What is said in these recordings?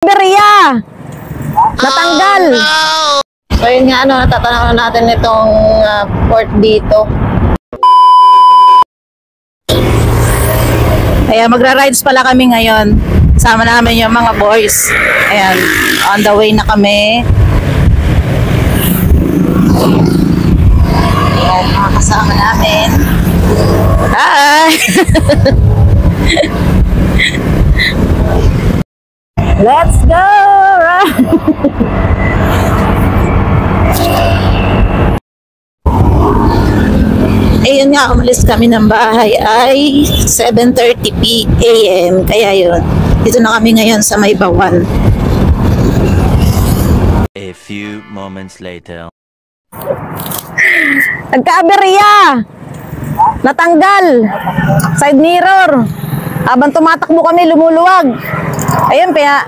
Beria! Natanggal! Oh, no! So yun nga, natatanaw natin itong port dito. Kaya magra-rides pala kami ngayon. Sama namin yung mga boys. Ayan, on the way na kami. Ayan, mga kasama namin. Hi! Let's go! Ayun nga, umalis kami ng bahay ay 7:30 AM. Kaya yun, dito na kami ngayon sa May Bawan. A few moments later. Nagka-aberya! Natanggal! Side mirror! Habang tumatakbo kami, lumuluwag. Ayun, kaya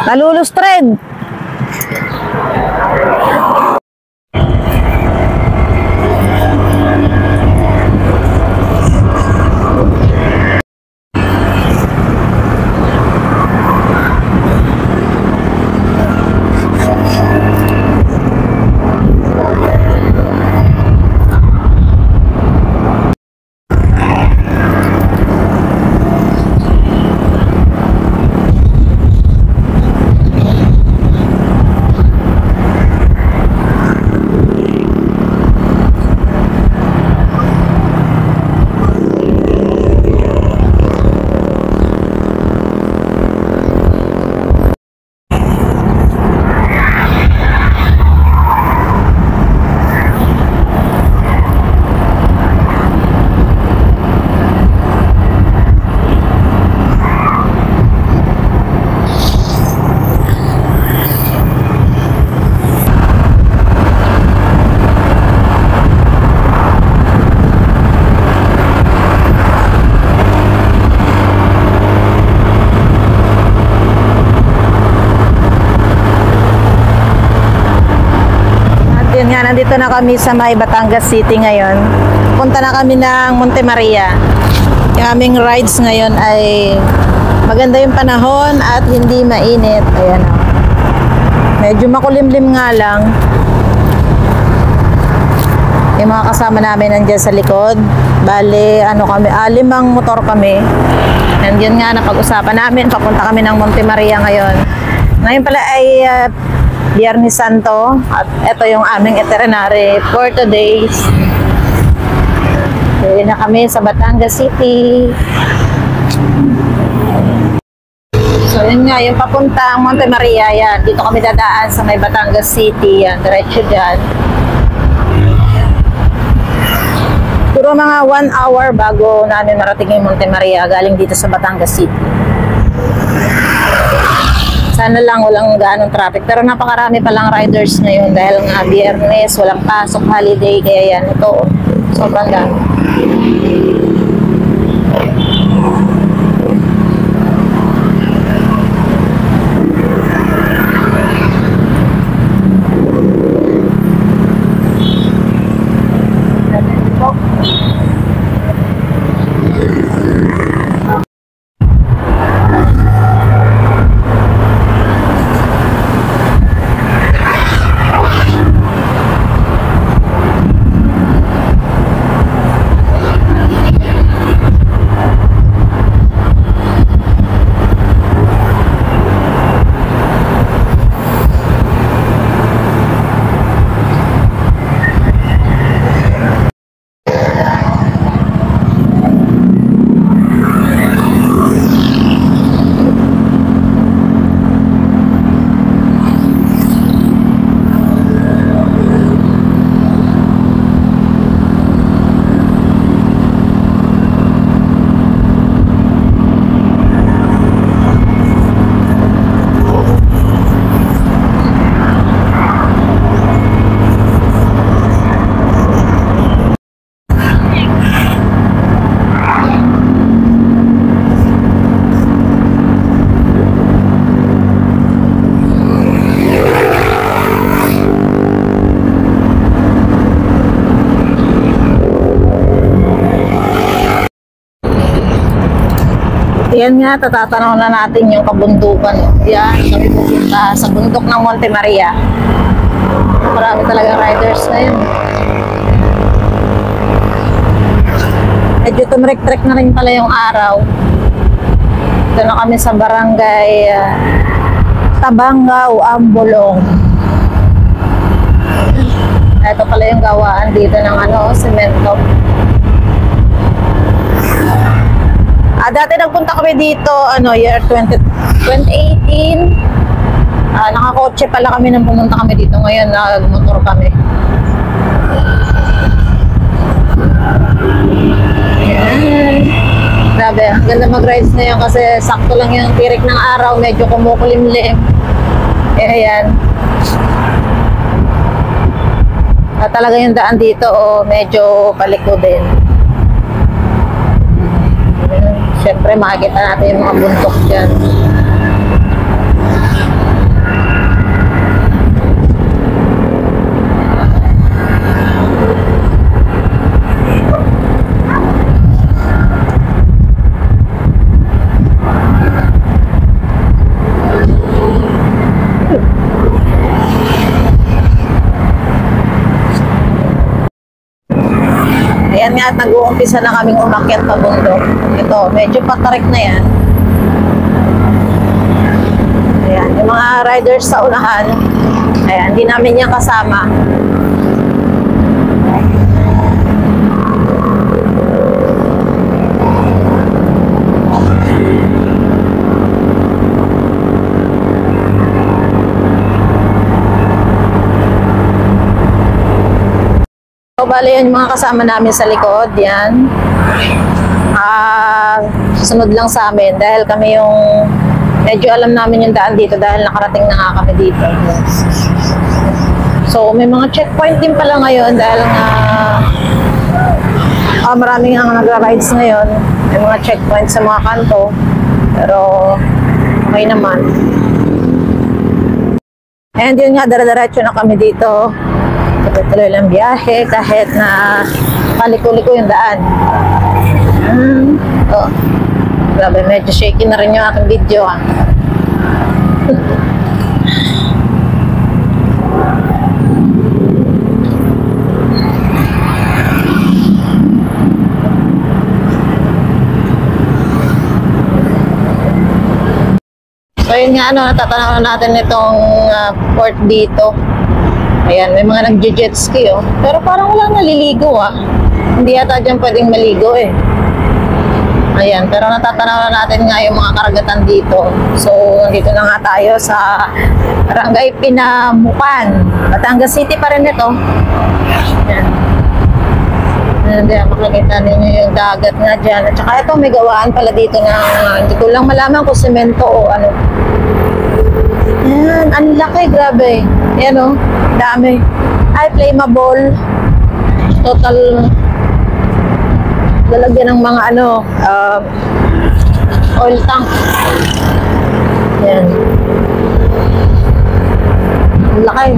nalulustred. Yun nga, nandito na kami sa May Batangas City ngayon. Punta na kami ng Monte Maria. Yung aming rides ngayon ay maganda yung panahon at hindi mainit. Ayan o. Medyo makulimlim nga lang. Yung mga kasama namin nandyan sa likod. Bale, kami, 5 motor kami. And yun nga, napag-usapan namin. Papunta kami ng Monte Maria ngayon. Ngayon pala ay Biyernes Santo at ito yung aming itinerary for today's. Uwi na kami sa Batangas City. So yun nga, yung papuntang Monte Maria, yan. Dito kami dadaan sa May Batangas City, yan. Diretso dyan. Puro mga 1 hour bago namin marating yung Monte Maria galing dito sa Batangas City. Sana lang walang gaanong traffic. Pero napakarami palang riders ngayon dahil nga Biyernes, walang pasok, holiday. Kaya yan, ito, sobrang dami. Yan nga, tatatanaw na natin yung kabundukan. Yan, kami pupunta sa bundok ng Monte Maria. Marami talaga riders na yun. Medyo tumrek-trek na rin pala yung araw. Ito na kami sa barangay Tabangao, Ambolong. Ito pala yung gawaan dito ng semento. Dati nagpunta kami dito, year 2018. Nakakotse pala kami nang pumunta kami dito. Ngayon, nagmotor kami. Ayan. Grabe, ang ganda mag-rides na yan kasi sakto lang yung tirik ng araw, medyo kumukulimlim. Ayan. Talaga yung daan dito, medyo paliko din. Siyempre, makikita natin yung mga bundok dyan. Ayan nga at nag-uumpisa na kaming umakyat pa bundok. Ito, medyo patarik na yan. Ayan, yung mga riders sa unahan. Ayan, hindi namin yan kasama. So, bali yun yung mga kasama namin sa likod, yan. Sunod lang sa amin dahil kami yung medyo alam namin yung daan dito dahil nakarating na nga kami dito. So, may mga checkpoint din pala ngayon dahil nga maraming ang nagra-rides ngayon. May mga checkpoint sa mga kanto. Pero, okay naman. And yun nga, dara-diretso na kami dito. Tuloy lang biyahe kahit na paliko-liko yung daan. Grabe, medyo shaky na rin yung aking video. So yun nga, natatanaw natin itong port dito. Ayan, may mga nag-jet ski, Pero parang walang naliligo, Hindi yata dyan pwedeng maligo, Ayan, pero natatanaw na natin nga yung mga karagatan dito. So, nandito na nga tayo sa Barangay Pinamukan. Batangas City pa rin ito. Ayan. Ayan, makikita ninyo yung dagat nga dyan. At saka ito, may gawaan pala dito na hindi ko lang malaman kung semento o ano. Ayan, ang laki, grabe. Ayan, dami. Ay, flammable. Total lalagyan ng mga oil tank. Ayan. Ang laki.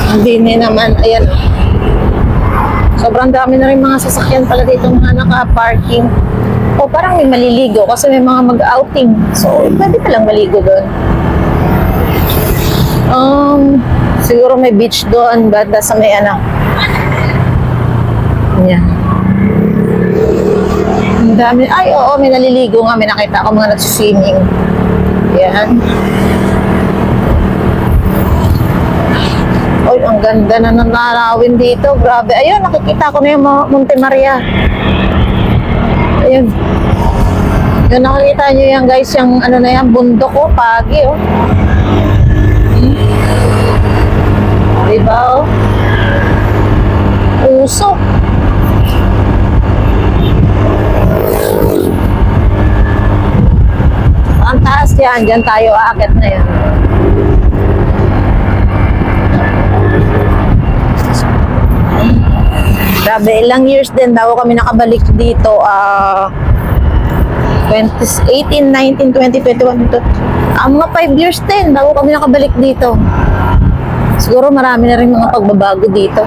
Hindi naman, ayan. Sobrang dami na rin mga sasakyan pala dito, mga naka-parking. O parang may maliligo kasi may mga mag-outing. So, pwede palang maligo doon. Siguro may beach doon, banda sa may Ayan. Ang dami. Ay, oo, may naliligo nga. May nakita ko mga nagsiswimming. Ayan. Oy, ang ganda na ng narawin dito. Grabe. Ayun, nakikita ko na yung Monte Maria. Ayun. Yun, nakikita nyo yan, guys. Yung na yan, bundok, pagi, Diba, Usok. Ang taas yan. Diyan tayo aakit na yan. Grabe, ilang years din bago kami nakabalik dito. 2018, 19, 20, 21. Mga 5 years din bago kami nakabalik dito. Siguro marami na rin mga pagbabago dito.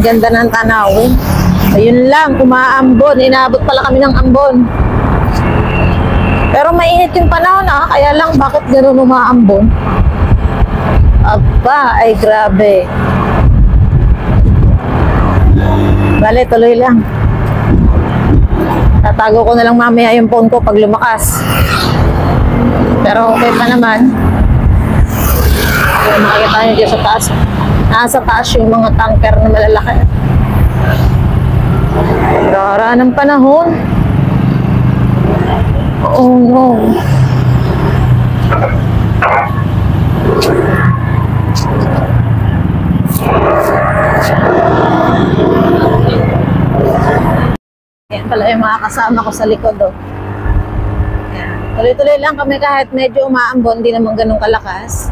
ganda ng tanawin. Ayun lang, umaambon. Inaabot pala kami ng ambon. Pero mainit yung panahon kaya lang bakit gano'n umaambon? Aba, ay grabe. Bale, tuloy lang. Tatago ko na lang mamaya yung phone ko pag lumakas. Pero okay pa naman. Kung makikita nyo dyan sa taas. Nasa taas yung mga tanker na malalaki. Gara ng panahon. Oh no. Yan pala yung mga kasama ko sa likod Yan. Tuloy-tuloy lang kami kahit medyo umaambon, hindi naman ganun kalakas.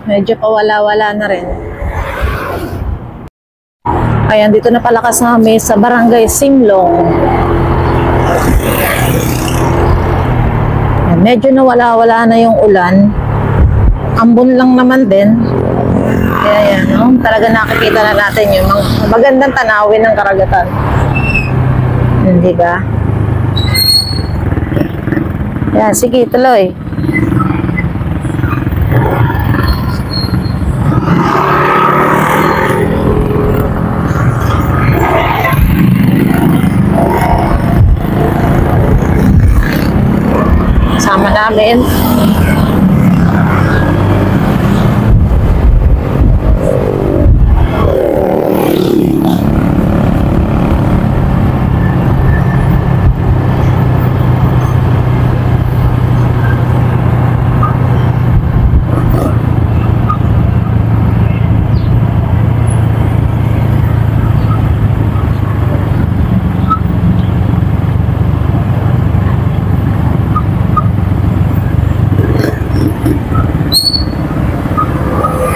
Medyo pawala-wala na rin. Ayan, dito na pala kami sa Barangay Simlong. Ayan, medyo nawala-wala na yung ulan. Ambon lang naman din. Kaya yan, no? Talaga nakikita na natin yung magandang tanawin ng karagatan. Hindi ba? Yan, sige, tuloy. Sama namin.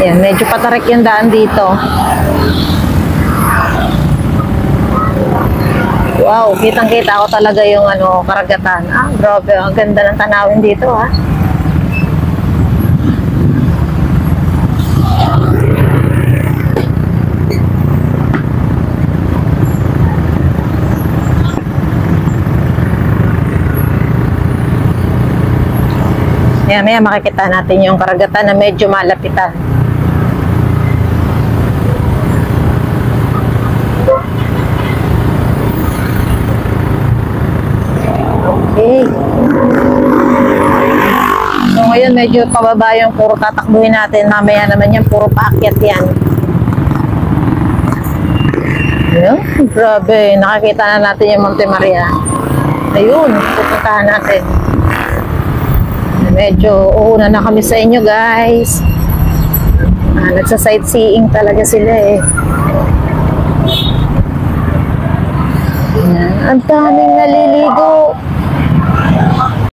Yan, medyo patarik yung daan dito. Wow, kitang-kita ko talaga yung karagatan. Grabe, ang ganda ng tanawin dito Yan, maya makikita natin yung karagatan na medyo malapitan. Okay. So ngayon medyo pababa yung puro tatakbuhin natin. Mamaya naman yan, puro paakyat yan. Ayun, grabe. Nakakita na natin yung Monte Maria. Ayun, pupuntahan natin. Medyo uuna na kami sa inyo, guys. Nagsa-sightseeing talaga sila Ayan, ang daming naliligo.